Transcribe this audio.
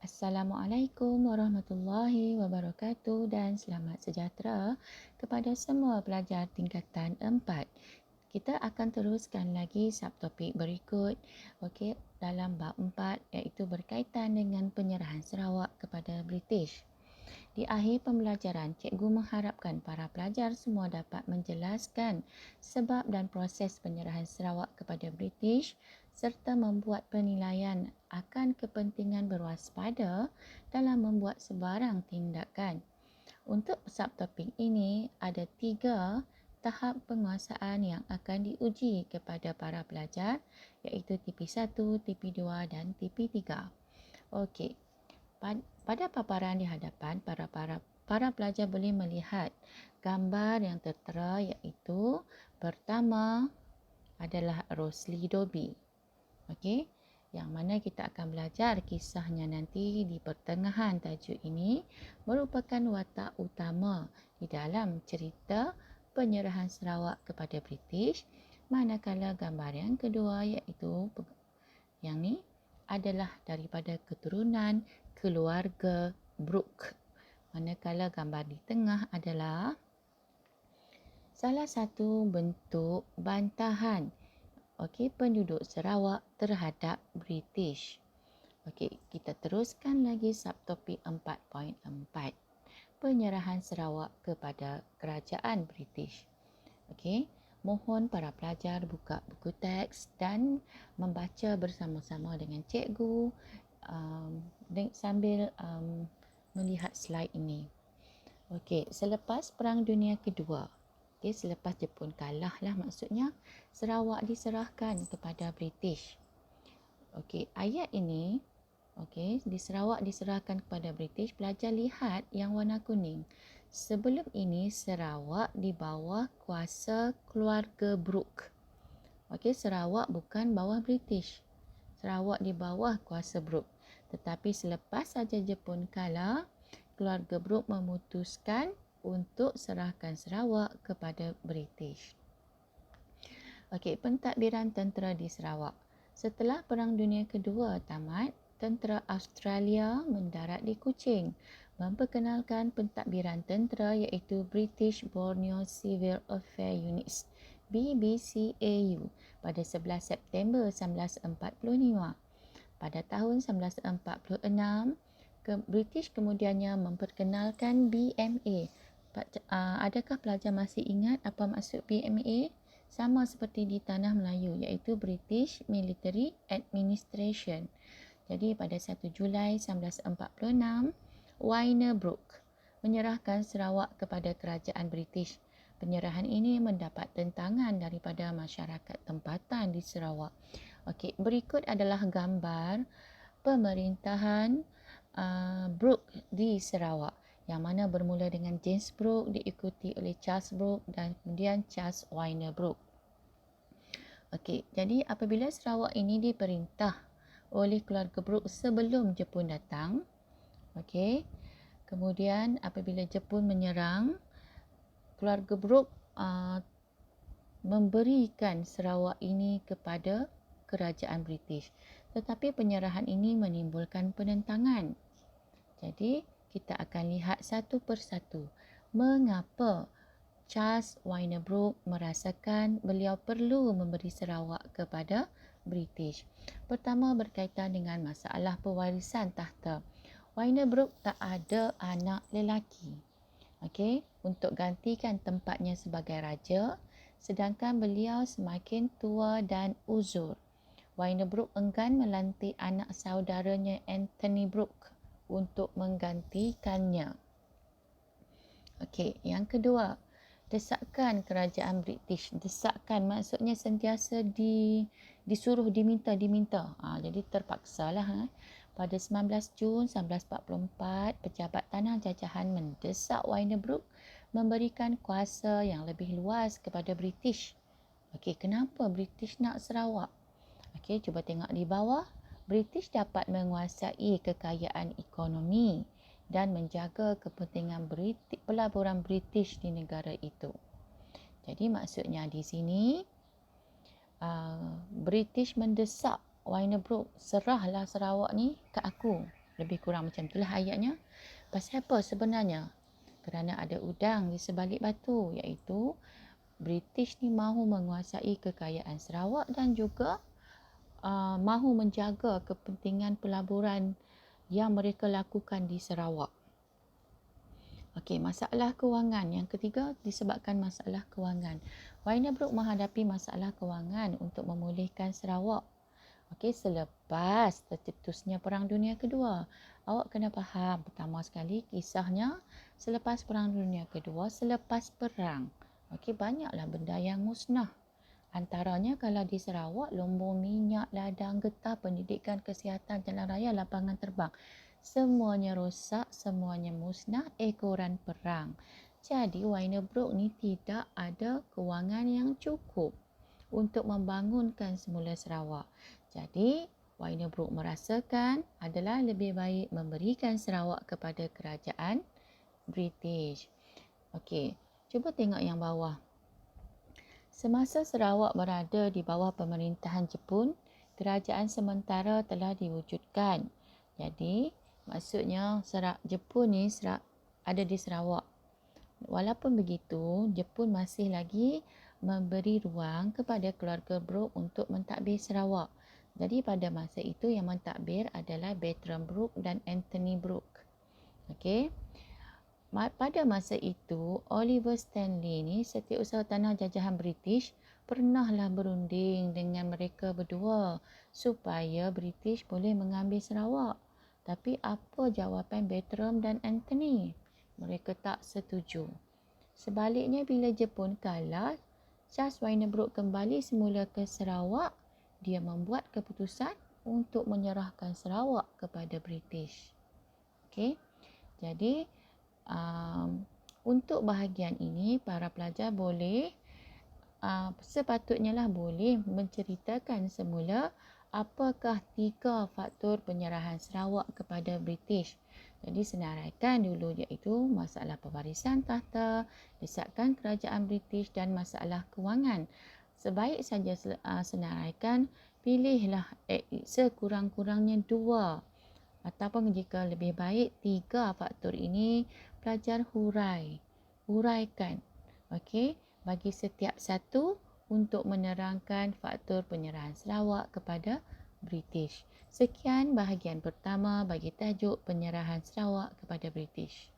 Assalamualaikum warahmatullahi wabarakatuh dan selamat sejahtera kepada semua pelajar tingkatan 4. Kita akan teruskan lagi subtopik berikut dalam bab 4 iaitu berkaitan dengan penyerahan Sarawak kepada British. Di akhir pembelajaran, cikgu mengharapkan para pelajar semua dapat menjelaskan sebab dan proses penyerahan Sarawak kepada British serta membuat penilaian akan kepentingan berwaspada dalam membuat sebarang tindakan. Untuk subtopik ini, ada 3 tahap penguasaan yang akan diuji kepada para pelajar iaitu TP1, TP2 dan TP3. Okey. Pada paparan di hadapan, para pelajar boleh melihat gambar yang tertera iaitu pertama adalah Rosli Dobi. Okey, yang mana kita akan belajar kisahnya nanti di pertengahan tajuk ini merupakan watak utama di dalam cerita penyerahan Sarawak kepada British. Manakala gambar yang kedua iaitu yang ni adalah daripada keturunan keluarga Brooke. Manakala gambar di tengah adalah salah satu bentuk bantahan penduduk Sarawak terhadap British. Kita teruskan lagi subtopik 4.4. Penyerahan Sarawak kepada kerajaan British. Mohon para pelajar buka buku teks dan membaca bersama-sama dengan cikgu sambil melihat slide ini. Selepas Perang Dunia Kedua, selepas Jepun kalah lah maksudnya, Sarawak diserahkan kepada British. Ayat ini, di Sarawak diserahkan kepada British, pelajar lihat yang warna kuning. Sebelum ini Sarawak di bawah kuasa keluarga Brooke. Sarawak bukan bawah British. Sarawak di bawah kuasa Brooke. Tetapi selepas saja Jepun kalah, keluarga Brooke memutuskan untuk serahkan Sarawak kepada British. Pentadbiran tentera di Sarawak. Setelah Perang Dunia Kedua tamat, tentera Australia mendarat di Kuching, memperkenalkan pentadbiran tentera iaitu British Borneo Civil Affairs Units BBCAU pada 11 September 1945. Pada tahun 1946, British kemudiannya memperkenalkan BMA. Adakah pelajar masih ingat apa maksud BMA? Sama seperti di tanah Melayu iaitu British Military Administration. Jadi pada 1 Julai 1946, Wainer Brooke menyerahkan Sarawak kepada kerajaan British. Penyerahan ini mendapat tentangan daripada masyarakat tempatan di Sarawak. Berikut adalah gambar pemerintahan Brooke di Sarawak yang mana bermula dengan James Brooke diikuti oleh Charles Brooke dan kemudian Charles Wainer Brooke. Jadi apabila Sarawak ini diperintah oleh keluarga Brooke sebelum Jepun datang, kemudian apabila Jepun menyerang, keluarga Brooke memberikan Sarawak ini kepada kerajaan British. Tetapi penyerahan ini menimbulkan penentangan. Jadi kita akan lihat satu persatu mengapa Charles Wainer Brooke merasakan beliau perlu memberi Sarawak kepada British. Pertama berkaitan dengan masalah pewarisan tahta. Wainer Brooke tak ada anak lelaki. Untuk gantikan tempatnya sebagai raja, sedangkan beliau semakin tua dan uzur. Wainer Brooke enggan melantik anak saudaranya Anthony Brooke untuk menggantikannya. Yang kedua, desakan kerajaan British. Desakan maksudnya sentiasa disuruh diminta. Jadi terpaksalah. Pada 19 Jun 1944, pejabat tanah jajahan mendesak Wainer Brooke memberikan kuasa yang lebih luas kepada British. Kenapa British nak Sarawak? Cuba tengok di bawah. British dapat menguasai kekayaan ekonomi dan menjaga kepentingan pelaburan British di negara itu. Jadi maksudnya di sini British mendesak Wainer Brooke, serahlah Sarawak ni ke aku. Lebih kurang macam itulah ayatnya. Pasal apa sebenarnya? Kerana ada udang di sebalik batu, iaitu British ni mahu menguasai kekayaan Sarawak dan juga mahu menjaga kepentingan pelaburan yang mereka lakukan di Sarawak. Okey, masalah kewangan. Yang ketiga disebabkan masalah kewangan. Wynebrook menghadapi masalah kewangan untuk memulihkan Sarawak. Okey, selepas tercetusnya Perang Dunia Kedua. Awak kena faham, pertama sekali kisahnya selepas Perang Dunia Kedua, selepas perang. Okey, banyaklah benda yang musnah. Antaranya kalau di Sarawak, lumbung minyak, ladang getah, pendidikan, kesihatan, jalan raya, lapangan terbang. Semuanya rosak, semuanya musnah, ekoran perang. Jadi Wynebrook ni tidak ada kewangan yang cukup untuk membangunkan semula Sarawak. Jadi Wynebrook merasakan adalah lebih baik memberikan Sarawak kepada kerajaan British. Okey, cuba tengok yang bawah. Semasa Sarawak berada di bawah pemerintahan Jepun, kerajaan sementara telah diwujudkan. Jadi, maksudnya Jepun ni ada di Sarawak. Walaupun begitu, Jepun masih lagi memberi ruang kepada keluarga Brooke untuk mentadbir Sarawak. Jadi pada masa itu yang mentadbir adalah Bertram Brooke dan Anthony Brooke. Okey. Pada masa itu, Oliver Stanley ni, setiausaha tanah jajahan British, pernahlah berunding dengan mereka berdua supaya British boleh mengambil Sarawak. Tapi apa jawapan Bertram dan Anthony? Mereka tak setuju. Sebaliknya, bila Jepun kalah, Charles Wynebrook kembali semula ke Sarawak, dia membuat keputusan untuk menyerahkan Sarawak kepada British. Okey. Jadi, untuk bahagian ini, para pelajar boleh sepatutnya lah boleh menceritakan semula apakah 3 faktor penyerahan Sarawak kepada British. Jadi senaraikan dulu, iaitu masalah pewarisan tahta, desakan kerajaan British dan masalah kewangan. Sebaik saja senaraikan, pilihlah sekurang-kurangnya 2 ataupun jika lebih baik 3 faktor ini pelajar huraikan. Okey, bagi setiap satu untuk menerangkan faktor penyerahan Sarawak kepada British. Sekian bahagian pertama bagi tajuk penyerahan Sarawak kepada British.